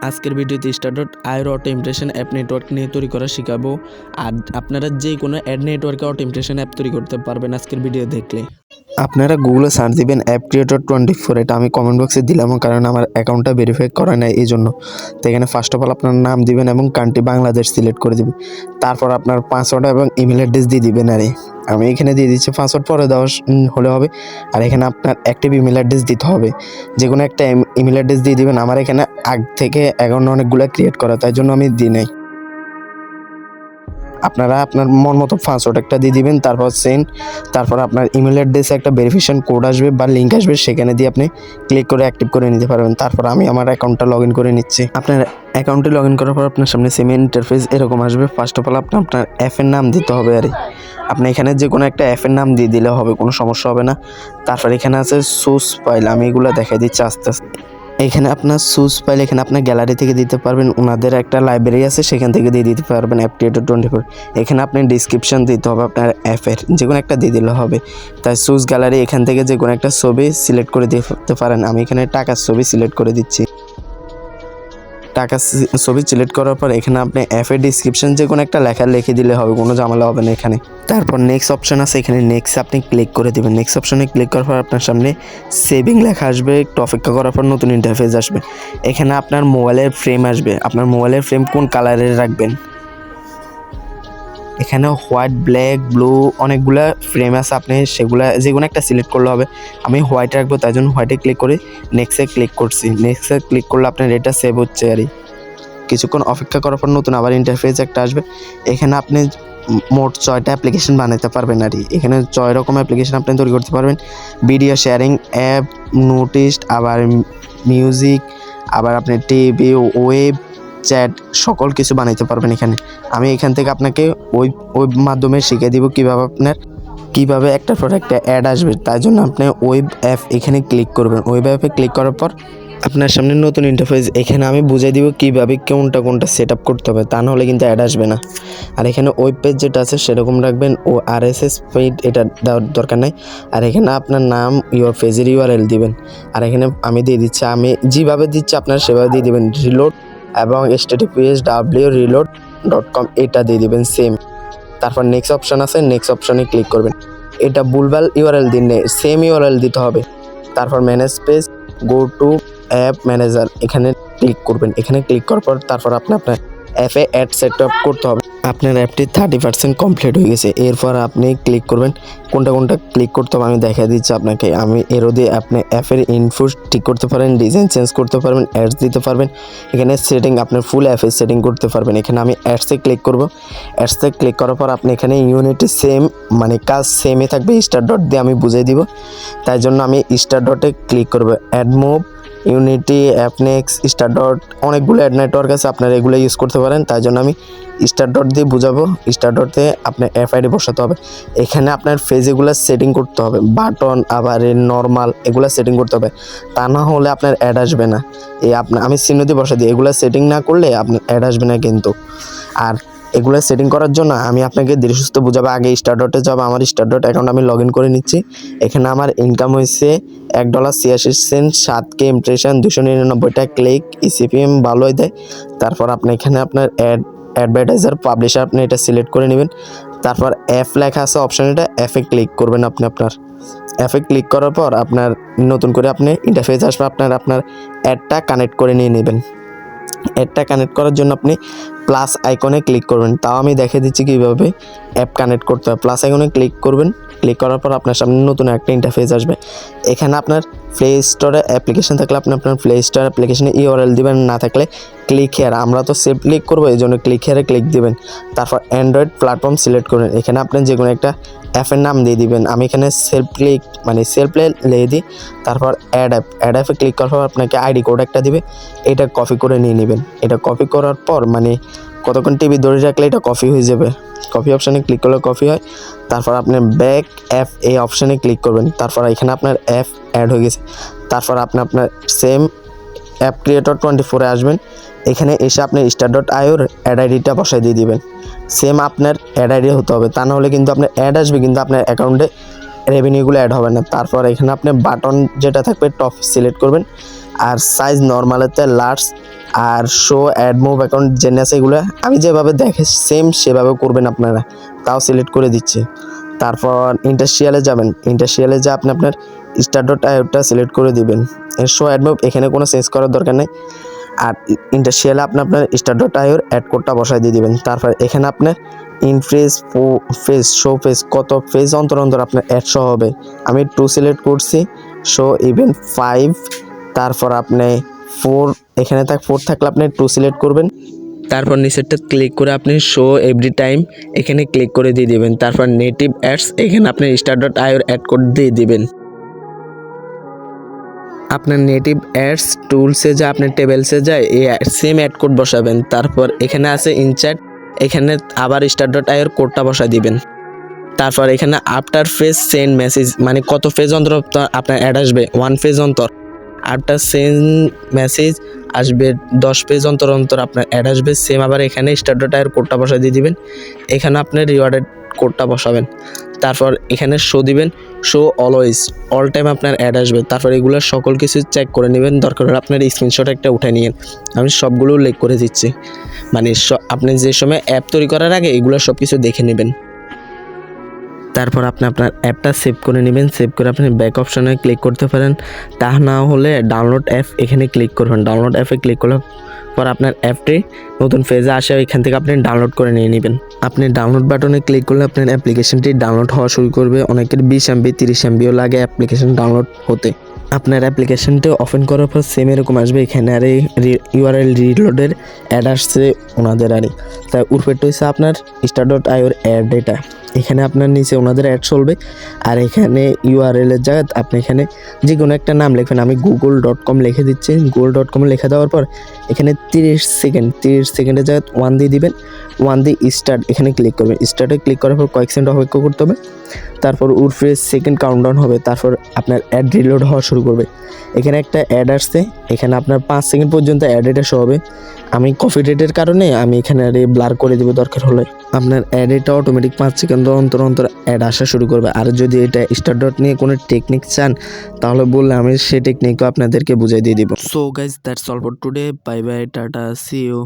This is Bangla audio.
আজকের ভিডিওতে স্টার.আইর অটো ইমপ্রেশন অ্যাপ নেটওয়ার্ক নিয়ে তৈরি করা শেখাবো। আর আপনারা যে কোনো অ্যাড নেটওয়ার্কে অটো ইমপ্রেশন অ্যাপ তৈরি করতে পারবেন আজকের ভিডিও দেখলে। আপনারা গুগলে সার্চ দিবেন অ্যাপ ক্রিয়েটর 24, এটা আমি কমেন্ট বক্সে দিলাম কারণ আমার অ্যাকাউন্টটা ভেরিফাই করা নাই এই জন্য। তো এখানে ফার্স্ট অফ অল আপনার নাম দিবেন এবং কান্ট্রি বাংলাদেশ সিলেক্ট করে দিবেন। তারপর আপনার পাসওয়ার্ড এবং ইমেল অ্যাড্রেস দিয়ে দিবেন। আমি এখানে দিয়ে দিচ্ছি, পাসওয়ার্ড পরে দেওয়া হলে হবে। আর এখানে আপনার অ্যাক্টিভ ইমেল অ্যাড্রেস দিতে হবে, যে কোনো একটা ইমেল অ্যাড্রেস দিয়ে দিবেন। আমার এখানে আগ থেকে অ্যাকাউন্ট অনেকগুলো ক্রিয়েট করা, তাই জন্য আমি দিই নাই। আপনারা আপনার মন মতো পাসওয়ার্ড একটা দিয়ে দিবেন, তারপর সেন্ড। তারপর আপনার ইমেল অ্যাড্রেসে একটা ভেরিফিকেশন কোড আসবে বা লিঙ্ক আসবে, সেখানে দিয়ে আপনি ক্লিক করে অ্যাক্টিভ করে নিতে পারবেন। তারপর আমি আমার অ্যাকাউন্টটা লগ ইন করে নিচ্ছি। আপনার অ্যাকাউন্টে লগ ইন করার পর আপনার সামনে সেম ইন্টারফেস এরকম আসবে। ফার্স্ট অফ অল আপনার অ্যাপের নাম দিতে হবে। আপনি এখানে যে কোনো একটা অ্যাপের নাম দিয়ে দিলে হবে, কোনো সমস্যা হবে না। তারপর এখানে আছে সোর্স ফাইল, আমি এগুলো দেখাই দিচ্ছি আস্তে আস্তে। এখানে আপনার সোর্স ফাইল এখানে আপনার গ্যালারি থেকে দিতে পারবেন, ওনাদের একটা লাইব্রেরি আছে সেখান থেকে দিয়ে দিতে পারবেন অ্যাপ ক্রিয়েটর 24। এখানে আপনি ডিসক্রিপশন দিতে হবে আপনার অ্যাপের, যে কোনো একটা দিয়ে দিলে হবে। তাই সোর্স গ্যালারি এখান থেকে যে কোনো একটা ছবি সিলেক্ট করে দিতে পারেন। আমি এখানে টাকার ছবি সিলেক্ট করে দিচ্ছি। টাকা ছবি সিলেক্ট করার পর এখানে আপনি অ্যাপের ডিসক্রিপশন যে কোনো একটা লেখা লিখে দিলে হবে, কোনো ঝামেলা হবে না এখানে। তারপর নেক্সট অপশন আছে, এখানে নেক্সট আপনি ক্লিক করে দেবেন। নেক্সট অপশনে ক্লিক করার পর আপনার সামনে সেভিং লেখা আসবে, একটু অপেক্ষা করার পর নতুন ইন্টারফেস আসবে। এখানে আপনার মোবাইলের ফ্রেম আসবে, আপনার মোবাইলের ফ্রেম কোন কালারের রাখবেন। এখানে হোয়াইট, ব্ল্যাক, ব্লু অনেকগুলো ফ্রেম আছে, আপনি সেগুলো যে কোনো একটা সিলেক্ট করলে হবে। আমি হোয়াইট রাখবো, তাই জন্য হোয়াইটে ক্লিক করে নেক্সটে ক্লিক করছি। নেক্সটে ক্লিক করলে আপনার এটা সেভ হচ্ছে। কিছুক্ষণ অপেক্ষা করার পর নতুন আবার ইন্টারফেস একটা আসবে। এখানে আপনি মোট 6টা অ্যাপ্লিকেশন বানাতে পারবেন। এখানে 6 রকম অ্যাপ্লিকেশন আপনি তৈরি করতে পারবেন। ভিডিও শেয়ারিং অ্যাপ, নোটিস, আবার মিউজিক, আবার আপনি টিভি, ওয়েব, চ্যাট সকল কিছু বানাইতে পারবেন এখানে। আমি এখান থেকে আপনাকে ওই মাধ্যমে শিখিয়ে দিব কীভাবে একটার পর একটা অ্যাড আসবে। তাই জন্য আপনি ওয়েব অ্যাপ এখানে ক্লিক করবেন। ওয়েব অ্যাপে ক্লিক করার পর আপনার সামনে নতুন ইন্টারফেস, এখানে আমি বুঝিয়ে দিব কীভাবে কোনটা সেট আপ করতে হবে, তা নাহলে কিন্তু অ্যাড আসবে না। আর এখানে ওয়েব পেজ যেটা আছে সেরকম রাখবেন, ও RSS ফিড এটা দেওয়ার দরকার নাই। আর এখানে আপনার নাম, ইউর পেজের URL দিবেন। আর এখানে আমি দিয়ে দিচ্ছি, আমি যেভাবে দিচ্ছি আপনারা সেভাবে দিয়ে দিবেন। রিলোড এবং https://reload.com এটা দিয়ে দিবেন সেম। তারপর নেক্সট অপশান আছে, নেক্সট অপশানে ক্লিক করবেন। এটা ভুলভাল URL দিন, সেম URL দিতে হবে। তারপর manage page, go to app manager, এখানে ক্লিক করবেন। এখানে ক্লিক করার পর তারপর আপনার অ্যাপে অ্যাড সেট আপ করতে হবে। আপনার অ্যাপটি 30% কমপ্লিট হয়ে গেছে। এরপর আপনি ক্লিক করবেন, কোনটা ক্লিক করতে হবে আমি দেখা দিচ্ছি আপনাকে। আমি এরও দিয়ে আপনি অ্যাপের ইনফো ঠিক করতে পারেন, ডিজাইন চেঞ্জ করতে পারবেন, অ্যাডস দিতে পারবেন। এখানে সেটিং আপনার ফুল অ্যাপের সেটিং করতে পারবেন। এখানে আমি অ্যাডসে ক্লিক করব। অ্যাডসে ক্লিক করার পর আপনি এখানে ইউনিটি সেম, মানে কাজ সেমই থাকবে। স্টার ডট দিয়ে আমি বুঝিয়ে দিব, তাই জন্য আমি স্টার ডটে ক্লিক করব। AdMob, Unity, Appnext, star dot অনেকগুলো অ্যাড নেটওয়ার্ক আছে, আপনারা এগুলো ইউজ করতে পারেন। তাই জন্য আমি স্টার ডট দিয়ে বুঝাবো। স্টার ডটে আপনার FID বসাতে হবে। এখানে আপনার পেজগুলো সেটিং করতে হবে, বাটন আবার নর্মাল এগুলো সেটিং করতে হবে, তা না হলে আপনার অ্যাড আসবে না। আমি চিহ্ন দিয়ে বসা দিই, এগুলো সেটিং না করলে আপনার অ্যাড আসবে না কিন্তু। আর এগুলো সেটিং করার জন্য আমি আপনাকে ধীরে সুস্থ বুঝাবো। আগে স্টার ডটে যাবো, আমার স্টার ডট অ্যাকাউন্ট আমি লগ ইন করে নিচ্ছি। এখানে আমার ইনকাম হয়েছে $1.86, 7K ইমপ্রেশন, 299টা ক্লিক, ecpm ভালোই দেয়। তারপর আপনি এখানে আপনার অ্যাডভার্টাইজার, পাবলিশার আপনি এটা সিলেক্ট করে নেবেন। তারপর অ্যাপ লেখা আছে অপশন, এটা অ্যাপে ক্লিক করবেন। আপনার অ্যাপে ক্লিক করার পর আপনার নতুন করে আপনি ইন্টারফেস আসবে, আপনার অ্যাডটা কানেক্ট করে নিয়ে নেবেন। অ্যাডটা কানেক্ট করার জন্য আপনি প্লাস আইকনে ক্লিক করবেন। তাও আমি দেখিয়ে দিচ্ছি কীভাবে অ্যাপ কানেক্ট করতে হয়। প্লাস আইকনে ক্লিক করবেন। ক্লিক করার পর আপনার সামনে নতুন একটা ইন্টারফেস আসবে। এখানে আপনার প্লে স্টোরে অ্যাপ্লিকেশন থাকলে আপনি আপনার প্লে স্টোর অ্যাপ্লিকেশনে URL দিবেন, না থাকলে ক্লিক হেয়ার, আমরা তো সেভ ক্লিক করবো এই জন্য ক্লিক হেয়ারে ক্লিক দিবেন। তারপর অ্যান্ড্রয়েড প্ল্যাটফর্ম সিলেক্ট করবেন। এখানে আপনি যে কোনো একটা অ্যাপের নাম দিয়ে দিবেন। আমি এখানে সেলফ প্লে লিখে দিই। তারপর অ্যাপে ক্লিক করার পর আপনাকে ID কোড একটা দিবে, এটা কপি করে নিয়ে নেবেন। এটা কপি করার পর কতক্ষণ টিভি ধরে রাখলে এটা কপি হয়ে যাবে। কপি অপশানে ক্লিক করলে কপি হয়। তারপর আপনি ব্যাক অ্যাপ এই অপশানে ক্লিক করবেন। তারপর এখানে আপনার অ্যাপ অ্যাড হয়ে গেছে। তারপর আপনার সেম অ্যাপ ক্রিয়েটর 24-এ আসবেন। এখানে এসে আপনি star.io অ্যাড আইডিটা বসাই দিয়ে দিবেন। সেম আপনার অ্যাড আইডি হতে হবে, তা নাহলে কিন্তু আপনার অ্যাড আসবে কিন্তু আপনার অ্যাকাউন্টে রেভিনিউগুলো অ্যাড হবে না। তারপর এখানে আপনি বাটন যেটা থাকবে টপ সিলেক্ট করবেন, আর সাইজ নর্মালেতে লার্জ, আর শো অ্যাড মুভ অ্যাকাউন্ট জেনে আছে এগুলো আমি যেভাবে দেখে সেম সেভাবে করবেন আপনারা, তাও সিলেক্ট করে দিচ্ছি। তারপর ইন্ডাস্ট্রিয়ালে যাবেন, ইন্ডাস্ট্রিয়ালে যা আপনি আপনার স্টার ডট আইওটা সিলেক্ট করে দিবেন। শো অ্যাড মুভ এখানে কোনো চেঞ্জ করার দরকার নেই। আর ইন্ডাস্ট্রিয়ালে আপনি আপনার স্টার ডট আইওর অ্যাড কোডটা বসাই দিয়ে দিবেন। তারপর এখানে আপনার ইনফেস ফেস শো ফেস কত ফেজ অন্তর অন্তর আপনার অ্যাড শো হবে, আমি 2 সিলেক্ট করছি, শো ইভেন্ট 5। তারপর আপনি 4 এখানে 4 থাকলে আপনি 2 সিলেক্ট করবেন। তারপর নিচেরটা ক্লিক করে আপনি শো এভরি টাইম এখানে ক্লিক করে দিয়ে দিবেন। তারপর নেটিভ অ্যাডস এখানে আপনি স্টার ডট আইওর অ্যাড কোড দিয়ে দিবেন। আপনার নেটিভ অ্যাডস টুলসে যা আপনার টেবিলসে যায় এই সেম অ্যাড কোড বসাবেন। তারপর এখানে আছে ইনচার্ট, এখানে আবার স্টার ডট আইওর কোডটা বসাই দিবেন। তারপর এখানে আফটার ফেজ সেন্ড মেসেজ, মানে কত ফেজ অন্তর আপনার অ্যাড আসবে, 1 ফেজ অন্তর। আফটার সেন্ড মেসেজ আসবে 10 পেজ অন্তর অন্তর আপনার অ্যাড আসবে। সেম আবার এখানে স্টার ডট আইওর কোডটা বসাই দিয়ে দিবেন, এখানে আপনার রিওয়ার্ডের কোডটা বসাবেন। তারপর এখানে শো দিবেন, শো অলওয়েজ অল টাইম আপনার অ্যাড আসবে। তারপর এগুলো সকল কিছু চেক করে নেবেন, দরকার হলে আপনার স্ক্রিনশট একটা উঠে নিন, আমি সবগুলো উল্লেখ করে দিচ্ছি। মানে আপনি যে সময় অ্যাপ তৈরি করার আগে এগুলো সব কিছু দেখে নেবেন। তারপর আপনি আপনার অ্যাপটা সেভ করে নেবেন, সেভ করে আপনি ব্যাক অপশনে ক্লিক করতে পারেন। তা না হলে ডাউনলোড অ্যাপ এখানে ক্লিক করবেন, ডাউনলোড অ্যাপে ক্লিক করলে পর আপনার অ্যাপটি নতুন ফেজে আসে, এখান থেকে আপনি ডাউনলোড করে নিয়ে নেবেন। আপনি ডাউনলোড বাটনে ক্লিক করলে আপনার অ্যাপ্লিকেশনটি ডাউনলোড হওয়া শুরু করবে। অনেকের 20 MB 30 MBও লাগে অ্যাপ্লিকেশন ডাউনলোড হতে। আপনার অ্যাপ্লিকেশনটি ওপেন করার পর সেম এরকম আসবে, এখানে আর এই ইউআরএল রিলোডের অ্যাড আসছে ওনাদের আরে, তাই উরফেরটা হচ্ছে আপনার স্টার ডট আইওর অ্যাড ডেটা। এখানে আপনার নিচে ওনাদের অ্যাড চলবে, আর এখানে ইউআরএলের জায়গায় আপনি এখানে যে কোনো একটা নাম লিখবেন। আমি google.com লিখে দিচ্ছি, google.com লিখে দেওয়ার পর এখানে 30 সেকেন্ডের জায়গায় 1 দিয়ে দিবেন, 1 দিয়ে স্টার্ট এখানে ক্লিক করবেন। স্টার্টে ক্লিক করার পর কয়েক সেকেন্ড অপেক্ষা করতে হবে, তারপর উরফে সেকেন্ড কাউন্টডাউন হবে, তারপর আপনার অ্যাড রিলোড হওয়া শুরু করবে। এখানে একটা অ্যাড আসছে, এখানে আপনার 5 সেকেন্ড পর্যন্ত অ্যাড এটা শো হবে। আমি কপি রেটের কারণে আমি এখানে ব্লার করে দেবো, দরকার হলে আপনার অ্যাড এটা অটোমেটিক 5 সেকেন্ড অন্তর অন্তর অ্যাড আসা শুরু করবে। আর যদি এটা স্টার ডট নিয়ে কোনো টেকনিক চান তাহলে বললে আমি সেই টেকনিকও আপনাদেরকে বুঝিয়ে দিয়ে দিব। So guys that's all for today, bye bye, tata, see you.